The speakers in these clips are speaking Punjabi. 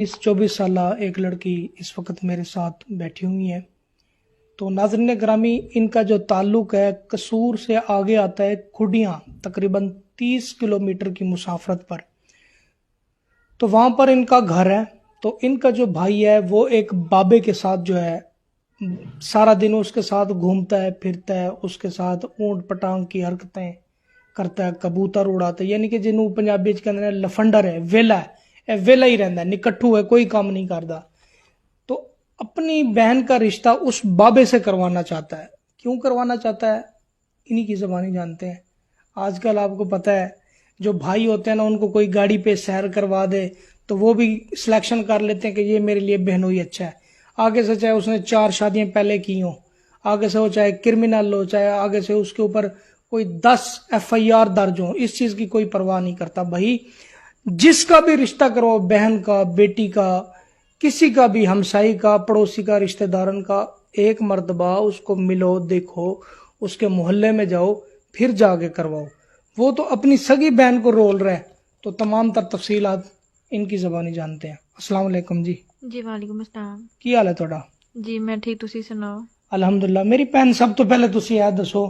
इस 24 साल एक लड़की इस वक्त मेरे साथ बैठी हुई है। तो नाज़रीन ग्रामी, इनका जो ताल्लुक है कसूर से आगे आता है खुडियाँ, तकरीबन 30 किलोमीटर की मुसाफरत पर। तो वहाँ पर इनका घर है। तो इनका जो भाई है वो एक बाबे के साथ जो है सारा दिन उसके साथ घूमता है, फिरता है, उसके साथ ऊंट पटांग की हरकतें करता है, कबूतर उड़ाता है, यानी कि जिन्होंने पंजाबी च कहते हैं लफंडर है, वेला है, वेला ही रहता है, निकट्ठू है, कोई काम नहीं करता। तो अपनी बहन का रिश्ता उस बाबे से करवाना चाहता है। क्यों करवाना चाहता है, इन्हीं की ज़बानी जानते हैं। आजकल आपको पता है जो भाई होते हैं ना, उनको कोई गाड़ी पे सैर करवा दे तो वो भी सिलेक्शन कर लेते हैं कि ये मेरे लिए बहनोई अच्छा है। आगे से चाहे उसने 4 शादियां पहले की हों, आगे से वो चाहे क्रिमिनल हो, चाहे आगे से उसके ऊपर कोई 10 FIR दर्ज हो, इस चीज की कोई परवाह नहीं करता। भाई जिसका भी रिश्ता करो, बहन का, बेटी का, किसी का भी, हमसाई का, पड़ोसी का, रिश्तेदारन का, एक मर्तबा उसको मिलो, देखो, उसके मोहल्ले में जाओ, फिर जाके करवाओ। वो तो अपनी सगी बहन को रोल रहे हैं। तो तमाम तर तफसीलात इनकी जबानी जानते हैं। अस्सलाम वालेकुम जी। जी वालेकुम अस्सलाम। की हाल है ਤੁਹਾਡਾ? जी मैं ठीक, ਤੁਸੀਂ ਸੁਣਾਓ? ਅਲਹਮਦੁਲਿਲਾ। ਮੇਰੀ ਭੈਣ, ਸਭ ਤੋਂ ਪਹਿਲੇ ਤੁਸੀਂ ਇਹ ਦੱਸੋ,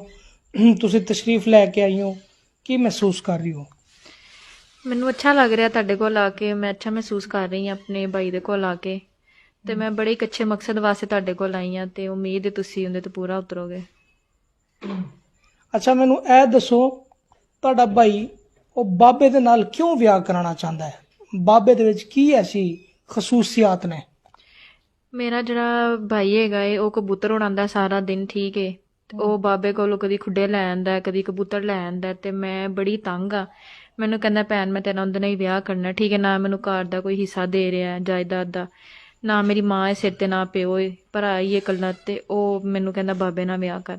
ਤੁਸੀਂ ਤਸ਼ਰੀਫ ਲੈ ਕੇ ਆਈ ਹੋ, ਕੀ ਮਹਿਸੂਸ ਕਰ ਰਹੀ ਹੋ? ਮੈਨੂੰ ਅੱਛਾ ਲੱਗ ਰਿਹਾ ਤੁਹਾਡੇ ਕੋਲ ਆ ਕੇ, ਮੈਂ ਅੱਛਾ ਮਹਿਸੂਸ ਕਰ ਰਹੀ ਹਾਂ ਆਪਣੇ ਭਾਈ ਦੇ ਕੋਲ ਆ ਕੇ। ਤੇ ਮੈਂ ਬੜੇ ਇੱਕ ਅੱਛੇ ਮਕਸਦ ਵਾਸਤੇ ਤੁਹਾਡੇ ਕੋਲ ਆਈ ਹਾਂ ਤੇ ਉਮੀਦ ਹੈ ਤੁਸੀਂ ਉਹਦੇ ਤੇ ਪੂਰਾ ਉਤਰੋਗੇ। ਅੱਛਾ, ਮੈਨੂੰ ਇਹ ਦੱਸੋ, ਤੁਹਾਡਾ ਭਾਈ ਉਹ ਬਾਬੇ ਦੇ ਨਾਲ ਕਿਉਂ ਵਿਆਹ ਕਰਾਉਣਾ ਚਾਹੁੰਦਾ ਹੈ? ਬਾਬੇ ਦੇ ਵਿੱਚ ਕੀ ਐਸੀ ਖਸੂਸੀਅਤ ਨੇ? ਮੇਰਾ ਜਿਹੜਾ ਭਾਈ ਹੈਗਾ ਏ ਉਹ ਕਬੂਤਰ ਉਡਾਉਂਦਾ ਸਾਰਾ ਦਿਨ, ਠੀਕ ਏ। ਤੇ ਉਹ ਬਾਬੇ ਕੋਲੋਂ ਕਦੀ ਖੁੱਡੇ ਲੈ ਆਂਦਾ, ਕਦੀ ਕਬੂਤਰ ਲੈ ਆਂਦਾ, ਤੇ ਮੈਂ ਬੜੀ ਤੰਗ ਆ। ਮੈਨੂੰ ਕਹਿੰਦਾ ਭੈਣ ਮੈਂ ਤੇਰਾ ਉਹਦੇ ਨਾਲ ਹੀ ਵਿਆਹ ਕਰਨਾ, ਠੀਕ ਹੈ। ਨਾ ਮੈਨੂੰ ਘਰ ਦਾ ਕੋਈ ਹਿੱਸਾ ਦੇ ਰਿਹਾ ਜਾਇਦਾਦ ਦਾ, ਨਾ ਮੇਰੀ ਮਾਂ ਹੈ ਸਿਰ ਤੇ, ਨਾ ਪਿਓ ਏ, ਭਰਾ ਹੀ ਇਕੱਲਾ। ਤੇ ਉਹ ਮੈਨੂੰ ਕਹਿੰਦਾ ਬਾਬੇ ਨਾਲ ਵਿਆਹ ਕਰ।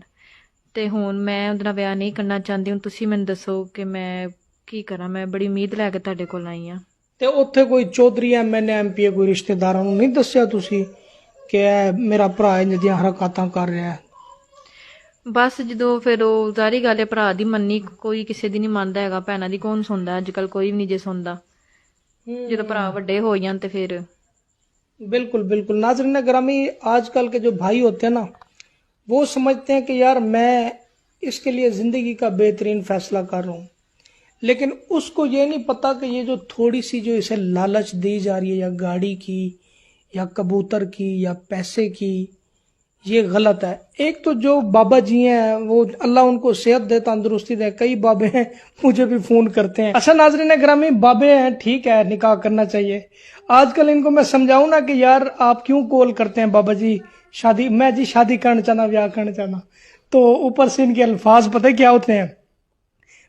ਤੇ ਹੁਣ ਮੈਂ ਉਹਦੇ ਨਾਲ ਵਿਆਹ ਨਹੀਂ ਕਰਨਾ ਚਾਹੁੰਦੀ। ਹੁਣ ਤੁਸੀਂ ਮੈਨੂੰ ਦੱਸੋ ਕਿ ਮੈਂ ਕੀ ਕਰਾਂ। ਮੈਂ ਬੜੀ ਉਮੀਦ ਲੈ ਕੇ ਤੁਹਾਡੇ ਕੋਲ ਆਈ ਹਾਂ। ਤੇ ਉੱਥੇ ਕੋਈ ਚੌਧਰੀ MNA MP ਕੋਈ ਰਿਸ਼ਤੇਦਾਰਾਂ ਨੂੰ ਨਹੀਂ ਦੱਸਿਆ ਤੁਸੀਂ ਕਿ ਇਹ ਮੇਰਾ ਭਰਾ ਇੰਜ ਦੀਆਂ ਹਰਕਤਾਂ ਕਰ ਰਿਹਾ ਹੈ? ਬਸ ਜਦੋਂ ਫਿਰ ਉਹ ਜ਼ਾਰੀ ਗੱਲ ਹੈ, ਭਰਾ ਦੀ ਮੰਨੀ ਕੋਈ ਕਿਸੇ ਦੀ ਨਹੀਂ ਮੰਨਦਾ ਹੈਗਾ, ਭੈਣਾਂ ਦੀ ਕੌਣ ਸੁਣਦਾ ਅੱਜ ਕੱਲ? ਕੋਈ ਵੀ ਨਹੀਂ ਜੇ ਸੁਣਦਾ। ਜਦੋਂ ਭਰਾ ਵੱਡੇ ਹੋ ਜਾਣ ਤੇ ਫਿਰ बिल्कुल बिल्कुल। नाज़रीन ग्रामी, आजकल के जो भाई होते हैं ना, वो समझते हैं कि यार मैं इसके लिए ज़िंदगी का बेहतरीन फैसला कर रहा हूँ, लेकिन उसको ये नहीं पता कि ये जो थोड़ी सी जो इसे लालच दी जा रही है, या गाड़ी की, या कबूतर की, या पैसे की, ये गलत है। एक तो जो बाबा जी हैं, वो अल्लाह उनको सेहत दे, तंदुरुस्ती दे, कई बाबे हैं मुझे भी फोन करते हैं। अच्छा नाज़रीन ग्रामी, बाबे हैं, ठीक है, निकाह करना चाहिए। आजकल इनको मैं समझाऊं ना कि यार आप क्यों कॉल करते हैं बाबा जी, शादी, मैं जी शादी करना चाहना, ब्याह करना चाहना, तो ऊपर से इनके अल्फाज पता है क्या होते हैं?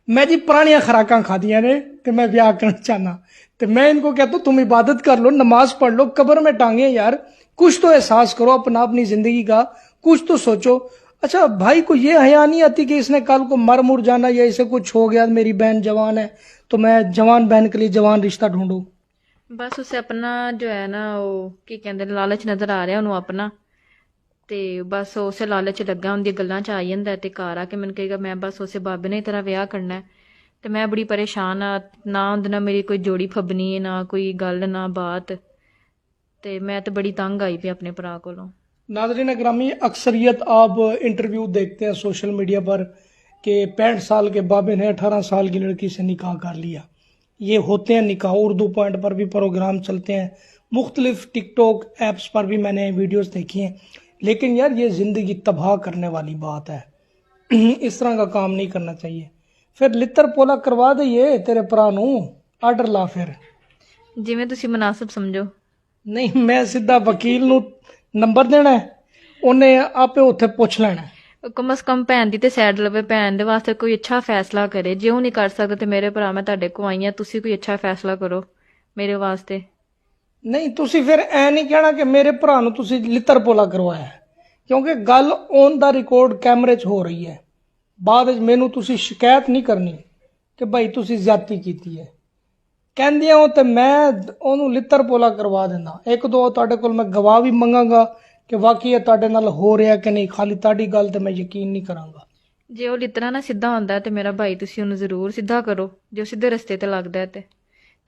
मैं जी पुरानियां खुराकां खादियां ने कि मैं ब्याह करना चाहना। तो मैं इनको कहता हूं तुम इबादत कर लो, नमाज पढ़ लो, कब्र में टांगे यार, कुछ तो एहसास करो अपना, अपनी जिंदगी का कुछ तो सोचो। अच्छा, भाई को ये हया नहीं आती कि इसने कल को मर मुर जाना, या इसे कुछ हो गया, मेरी बहन जवान है तो मैं जवान बहन के लिए जवान रिश्ता ढूंढूं? ਬਸ ਉਸੇ ਆਪਣਾ ਜੋ ਹੈ ਨਾ, ਉਹ ਕੀ ਕਹਿੰਦੇ ਨੇ, ਲਾਲਚ ਨਜ਼ਰ ਆ ਰਿਹਾ ਉਹਨੂੰ ਆਪਣਾ। ਤੇ ਬਸ ਉਸੇ ਲਾਲਚ 'ਚ ਲੱਗਾ, ਉਹਦੀਆਂ ਗੱਲਾਂ 'ਚ ਆ ਜਾਂਦਾ ਤੇ ਘਰ ਆ ਕੇ ਮੈਨੂੰ ਕਹੇਗਾ ਮੈਂ ਬਸ ਉਸੇ ਬਾਬੇ ਨੇ ਤੇਰਾ ਵਿਆਹ ਕਰਨਾ ਹੈ। ਤੇ ਮੈਂ ਬੜੀ ਪਰੇਸ਼ਾਨ ਆ, ਨਾ ਉਹਦੇ ਨਾਲ ਮੇਰੀ ਕੋਈ ਜੋੜੀ ਫੱਬਣੀ ਹੈ, ਨਾ ਕੋਈ ਗੱਲ, ਨਾ ਬਾਤ। ਤੇ ਮੈਂ ਤੇ ਬੜੀ ਤੰਗ ਆਈ ਪਈ ਆਪਣੇ ਭਰਾ ਕੋਲੋਂ। नाज़रीन ग्रामी, अक्सरियत आप इंटरव्यू देखते हैं सोशल मीडिया पर कि 65 साल के बाबे ने 18 साल की लड़की से निकाह कर लिया। ये होते हैं निकाह, उर्दू पॉइंट पर भी प्रोग्राम चलते हैं, मुख्तलिफ टिकटॉक ऐप्स पर भी मैंने वीडियोस देखी हैं। लेकिन यार ये ज़िंदगी तबाह करने वाली बात है। इस तरह का काम नहीं करना चाहिए। फिर लितर पोला करवा दे ये तेरे भरा नूं, आर्डर ला फिर। ਜਿਵੇਂ ਤੁਸੀਂ ਮੁਨਾਸਿਬ ਸਮਝੋ। नहीं, मैं सीधा वकील नूं नंबर देना है, ਉਹਨੇ ਆਪੇ ਉੱਥੇ ਪੁੱਛ ਲੈਣਾ। ਕਮ ਸੇ ਕਮ ਭੈਣ ਦੀ ਤੇ ਸਾਈਡ ਲਵੇ, ਭੈਣ ਦੇ ਵਾਸਤੇ ਕੋਈ ਅੱਛਾ ਫੈਸਲਾ ਕਰੇ। ਜੇ ਉਹ ਨਹੀਂ ਕਰ ਸਕਦਾ ਤੇ ਮੇਰੇ ਭਰਾ, ਮੈਂ ਤੁਹਾਡੇ ਕੋਲ ਆਈ ਹਾਂ, ਤੁਸੀਂ ਕੋਈ ਅੱਛਾ ਫੈਸਲਾ ਕਰੋ ਮੇਰੇ ਵਾਸਤੇ। ਨਹੀਂ, ਤੁਸੀਂ ਫਿਰ ਐ ਨਹੀਂ ਕਹਿਣਾ ਕਿ ਮੇਰੇ ਭਰਾ ਨੂੰ ਤੁਸੀਂ ਲਿੱਤਰ ਪੋਲਾ ਕਰਵਾਇਆ ਹੈ, ਕਿਉਂਕਿ ਗੱਲ ਔਨ ਦਾ ਰਿਕਾਰਡ ਕੈਮਰੇ 'ਚ ਹੋ ਰਹੀ ਹੈ। ਬਾਅਦ ਵਿੱਚ ਮੈਨੂੰ ਤੁਸੀਂ ਸ਼ਿਕਾਇਤ ਨਹੀਂ ਕਰਨੀ ਕਿ ਭਾਈ ਤੁਸੀਂ ਜ਼ਿਆਦਤੀ ਕੀਤੀ ਹੈ। ਕਹਿੰਦੇ ਹੋ ਤੇ ਮੈਂ ਉਹਨੂੰ ਲਿੱਤਰ ਪੋਲਾ ਕਰਵਾ ਦਿੰਦਾ। ਇੱਕ ਦੋ ਤੁਹਾਡੇ ਕੋਲ ਮੈਂ ਗਵਾਹ ਵੀ ਮੰਗਾਂਗਾ ਕਿ ਵਾਕਈ ਇਹ ਤੁਹਾਡੇ ਨਾਲ ਹੋ ਰਿਹਾ ਕਿ ਨਹੀਂ। ਖਾਲੀ ਤੁਹਾਡੀ ਗੱਲ ਤੇ ਮੈਂ ਯਕੀਨ ਨਹੀਂ ਕਰਾਂਗਾ। ਜੇ ਉਹ ਲਿਤਰਾ ਨਾ ਸਿੱਧਾ ਹੁੰਦਾ ਤੇ ਮੇਰਾ ਭਾਈ ਤੁਸੀਂ ਉਹਨੂੰ ਜ਼ਰੂਰ ਸਿੱਧਾ ਕਰੋ, ਜੇ ਉਹ ਸਿੱਧੇ ਰਸਤੇ ਤੇ ਲੱਗਦਾ ਤੇ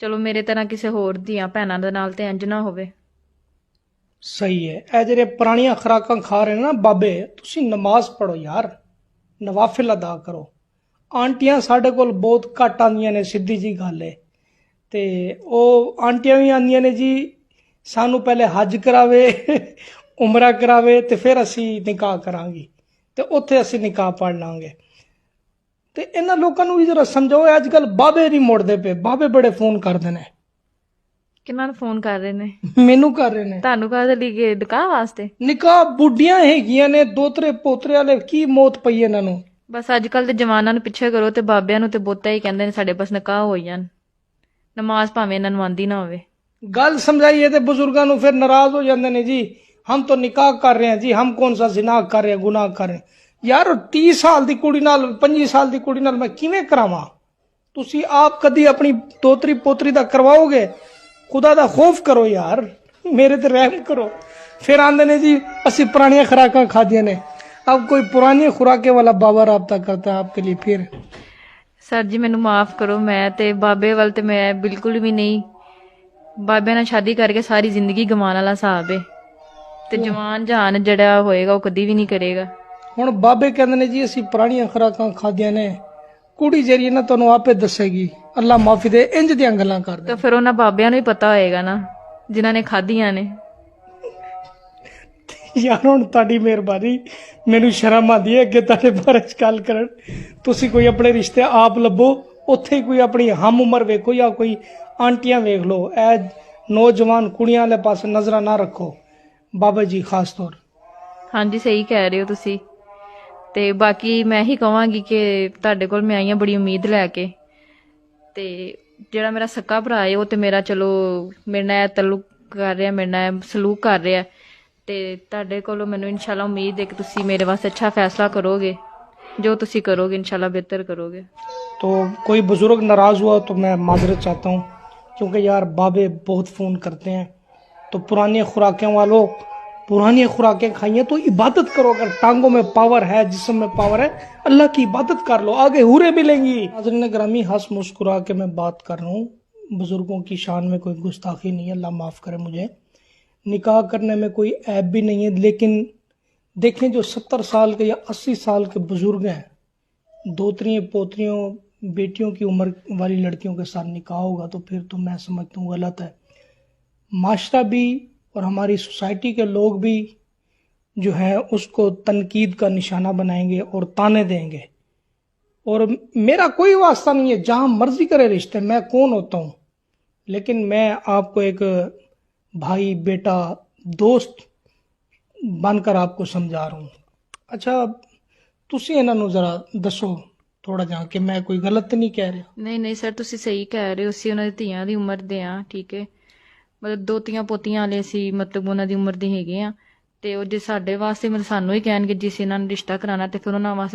ਚਲੋ ਮੇਰੇ ਤਰ੍ਹਾਂ ਕਿਸੇ ਹੋਰ ਦੀਆਂ ਭੈਣਾਂ ਦੇ ਨਾਲ ਤੇ ਇੰਜ ਨਾ ਹੋਵੇ। ਸਹੀ ਹੈ। ਇਹ ਜਿਹੜੇ ਪੁਰਾਣੀਆਂ ਖੁਰਾਕਾਂ ਖਾ ਰਹੇ ਨੇ ਨਾ ਬਾਬੇ, ਤੁਸੀਂ ਨਮਾਜ਼ ਪੜੋ ਯਾਰ, ਨਵਾਫਿਲ ਅਦਾ ਕਰੋ। ਆਂਟੀਆਂ ਸਾਡੇ ਕੋਲ ਬਹੁਤ ਘੱਟ ਆਉਂਦੀਆਂ ਨੇ, ਸਿੱਧੀ ਜੀ ਗੱਲ ਹੈ। ਤੇ ਉਹ ਆਂਟੀਆਂ ਵੀ ਆਉਂਦੀਆਂ ਨੇ ਜੀ, ਸਾਨੂੰ ਪਹਿਲੇ ਹੱਜ ਕਰਾਵੇ ਉਮਰਾ ਕਰਾਵੇ ਤੇ ਫਿਰ ਅਸੀਂ ਨਿਕਾਹ ਕਰਾਂਗੇ ਤੇ ਉੱਥੇ ਅਸੀਂ ਨਿਕਾਹ ਪੜ ਲਾਂਗੇ। ਤੇ ਇਹਨਾਂ ਲੋਕਾਂ ਨੂੰ ਵੀ ਜਰਾ ਸਮਝਾਓ, ਅੱਜ ਕੱਲ ਬਾਬੇ ਨਹੀਂ ਮੁੜਦੇ ਪਏ, ਬਾਬੇ ਬੜੇ ਫੋਨ ਕਰਦੇ ਨੇ। ਕਿਹਨਾਂ ਨੂੰ ਫੋਨ ਕਰ ਰਹੇ ਨੇ? ਮੈਨੂੰ ਕਰ ਰਹੇ ਨੇ। ਤੁਹਾਨੂੰ ਕਾਹਦੇ ਲਈ ਗਏ? ਨਿਕਾਹ ਵਾਸਤੇ? ਨਿਕਾਹ ਬੁੱਢੀਆਂ ਹੈਗੀਆਂ ਨੇ, ਦੋਤਰੇ ਪੋਤਰੇ ਵਾਲੇ, ਕੀ ਮੌਤ ਪਈ ਇਹਨਾਂ ਨੂੰ। ਬਸ ਅੱਜ ਕੱਲ ਦੇ ਜਵਾਨਾਂ ਨੂੰ ਪਿੱਛੇ ਕਰੋ ਤੇ ਬਾਬਿਆਂ ਨੂੰ ਤੇ ਬਹੁਤਾ ਹੀ ਕਹਿੰਦੇ ਨੇ ਸਾਡੇ ਬਸ ਨਿਕਾਹ ਹੋ ਜਾਣ, ਨਮਾਜ਼ ਭਾਵੇਂ ਇਹਨਾਂ ਨੂੰ ਆਂਦੀ ਨਾ ਹੋਵੇ। ਗੱਲ ਸਮਝਾਈਏ ਤੇ ਬਜ਼ੁਰਗਾਂ ਨੂੰ ਫਿਰ ਨਾਰਾਜ਼ ਹੋ ਜਾਂਦੇ ਨੇ ਜੀ, ਹਮ ਤਾਂ ਨਿਕਾਹ ਕਰ ਰਹੇ ਹਾਂ ਜੀ, ਹਮ ਕੌਣ ਸਾ ਜ਼ਿਨਾ ਕਰ ਰਹੇ, ਗੁਨਾਹ ਕਰ ਰਹੇ। ਯਾਰ 30 ਸਾਲ ਦੀ ਕੁੜੀ ਨਾਲ 25 ਸਾਲ ਦੀ ਕੁੜੀ ਨਾਲ ਮੈਂ ਕਿਵੇਂ ਕਰਾਵਾਂ? ਤੁਸੀਂ ਆਪ ਕਦੀ ਆਪਣੀ ਦੋਤਰੀ ਪੋਤਰੀ ਦਾ ਕਰਵਾਓਗੇ? ਖੁਦਾ ਦਾ ਖੌਫ ਕਰੋ ਯਾਰ, ਮੇਰੇ ਤੇ ਰਹਿਮ ਕਰੋ। ਫਿਰ ਆਂਦੇ ਨੇ ਜੀ ਅਸੀਂ ਪੁਰਾਣੀਆਂ ਖੁਰਾਕਾਂ ਖਾਦੀਆਂ ਨੇ। अब कोई पुरानी खुराके वाला बाबा राबता करता है आपके लिए फिर? ਸਰ ਜੀ ਮੈਨੂੰ ਮਾਫ ਕਰੋ, ਮੈਂ ਤੇ ਬਾਬੇ ਵੱਲ ਤੇ ਮੈਂ ਬਿਲਕੁਲ ਵੀ ਨਹੀਂ। ਬਾਬੇ ਨਾਲ ਸ਼ਾਦੀ ਕਰਕੇ ਸਾਰੀ ਜ਼ਿੰਦਗੀ ਗਵਾਉਣ ਵਾਲਾ ਹਿਸਾਬ ਏ ਤੇ ਜਵਾਨ ਜਹਾਨ ਜਿਹੜਾ ਹੋਏਗਾ ਉਹ ਕਦੀ ਵੀ ਨਹੀਂ ਕਰੇਗਾ। ਹੁਣ ਬਾਬੇ ਕਹਿੰਦੇ ਨੇ ਜੀ ਅਸੀਂ ਪੁਰਾਣੀਆਂ ਖੁਰਾਕਾਂ ਖਾਦੀਆਂ ਨੇ, ਕੁੜੀ ਜਿਹੜੀ ਨਾ ਤੁਹਾਨੂੰ ਆਪੇ ਦੱਸੇਗੀ, ਅੱਲਾ ਮਾਫੀ ਦੇ, ਇੰਜ ਦੀਆਂ ਗੱਲਾਂ ਕਰਦੇ। ਤਾਂ ਫਿਰ ਉਹਨਾਂ ਬਾਬਿਆਂ ਨੂੰ ਹੀ ਪਤਾ ਹੋਏਗਾ ਨਾ ਜਿਨ੍ਹਾਂ ਨੇ ਖਾਧੀਆਂ ਨੇ। ਯਾਰ ਹੁਣ ਤੁਹਾਡੀ ਮਿਹਰਬਾਨੀ, ਮੈਨੂੰ ਸ਼ਰਮ ਆਉਂਦੀ ਹੈ ਅੱਗੇ ਤੁਹਾਡੇ ਬਾਰੇ ਚ ਗੱਲ ਕਰਨ। ਤੁਸੀਂ ਕੋਈ ਆਪਣੇ ਰਿਸ਼ਤੇ ਆਪ ਲੱਭੋ, ਉੱਥੇ ਹੀ ਕੋਈ ਆਪਣੀ ਹਮ ਉਮਰ ਵੇਖੋ ਜਾਂ ਕੋਈ ਆਂਟੀਆਂ ਵੇਖ ਲਓ। ਇਹ ਨੌਜਵਾਨ ਕੁੜੀਆਂ ਵਾਲੇ ਪਾਸੇ ਨਜ਼ਰਾਂ ਨਾ ਰੱਖੋ ਬਾਬਾ ਜੀ, ਖਾਸ ਤੌਰ। ਹਾਂਜੀ ਸਹੀ ਕਹਿ ਰਹੇ ਹੋ ਤੁਸੀਂ। ਤੇ ਬਾਕੀ ਮੈਂ ਹੀ ਕਹਾਂਗੀ ਕਿ ਤੁਹਾਡੇ ਕੋਲ ਮੈਂ ਆਈ ਹਾਂ ਬੜੀ ਉਮੀਦ ਲੈ ਕੇ, ਤੇ ਜਿਹੜਾ ਮੇਰਾ ਸੱਕਾ ਭਰਾ ਹੈ ਉਹ ਤੇ ਮੇਰਾ ਚਲੋ ਮੇਰੇ ਨਾਲ ਤਾਲੁਕ ਕਰ ਰਿਹਾ, ਮੇਰੇ ਨਾਲ ਸਲੂਕ ਕਰ ਰਿਹਾ, ਤੇ ਤੁਹਾਡੇ ਕੋਲੋਂ ਮੈਨੂੰ ਇਨਸ਼ਾਅੱਲਾ ਉਮੀਦ ਹੈ ਕਿ ਤੁਸੀਂ ਮੇਰੇ ਵਾਸਤੇ ਅੱਛਾ ਫੈਸਲਾ ਕਰੋਗੇ। ਜੋ ਤੁਸੀਂ ਕਰੋਗੇ इनशाला बेहतर करोगे। तो कोई बुजुर्ग नाराज हुआ तो मैं माजरत चाहता हूँ, क्योंकि यार बाबे बहुत फ़ोन करते हैं। तो पुरानी खुराकें वालों, पुरानी खुराकें खाइए तो इबादत करो। अगर टांगों में पावर है, जिस्म में पावर है, अल्लाह की इबादत कर लो, आगे हूरें मिलेंगी। नाज़रीन ग्रामी, हंस मुस्कुरा के मैं बात कर रहा हूँ, बुजुर्गों की शान में कोई गुस्ताखी नहीं है, अल्लाह माफ़ करे मुझे। निकाह करने में कोई ऐब भी नहीं है, लेकिन देखें जो 70 साल के या 80 साल के बुजुर्ग हैं, दोतरियों पोतरियों बेटियों की उम्र वाली लड़कियों के साथ निकाह होगा तो फिर तो मैं समझता हूँ गलत है। माशरा भी और हमारी सोसाइटी के लोग भी जो है उसको तनकीद का निशाना बनाएंगे और ताने देंगे। और मेरा कोई वास्ता नहीं है, जहाँ मर्जी करे रिश्ते, मैं कौन होता हूँ, लेकिन मैं आपको एक भाई बेटा दोस्त बनकर आपको समझा रहा हूँ। अच्छा ਤੁਸੀਂ ਇਹਨਾਂ ਨੂੰ ਜ਼ਰਾ ਦੱਸੋ ਥੋੜਾ ਜਿਹਾ ਕਿ ਮੈਂ ਕੋਈ ਗਲਤ ਨਹੀਂ ਕਹਿ ਰਿਹਾ। ਨਹੀਂ ਸਰ ਤੁਸੀਂ ਸਹੀ ਕਹਿ ਰਹੇ ਹੋ, ਅਸੀਂ ਉਹਨਾਂ ਦੀ ਧੀਆਂ ਦੀ ਉਮਰ ਦੇ ਆ, ਠੀਕ ਹੈ, ਮਤਲਬ ਦੋਤੀਆਂ ਪੋਤੀਆਂ ਵਾਲੇ ਸੀ, ਮਤਲਬ ਉਹਨਾਂ ਦੀ ਉਮਰ ਦੇ ਹੈਗੇ ਆ। ਤੇ ਉਹ ਜੇ ਸਾਡੇ ਵਾਸਤੇ ਮਤਲਬ ਸਾਨੂੰ ਹੀ ਕਹਿਣਗੇ ਜਿਸ ਇਹਨਾਂ ਨੂੰ ਰਿਸ਼ਤਾ ਕਰਾਉਣਾ ਤੇ ਫਿਰ ਉਹਨਾਂ ਵਾਸਤੇ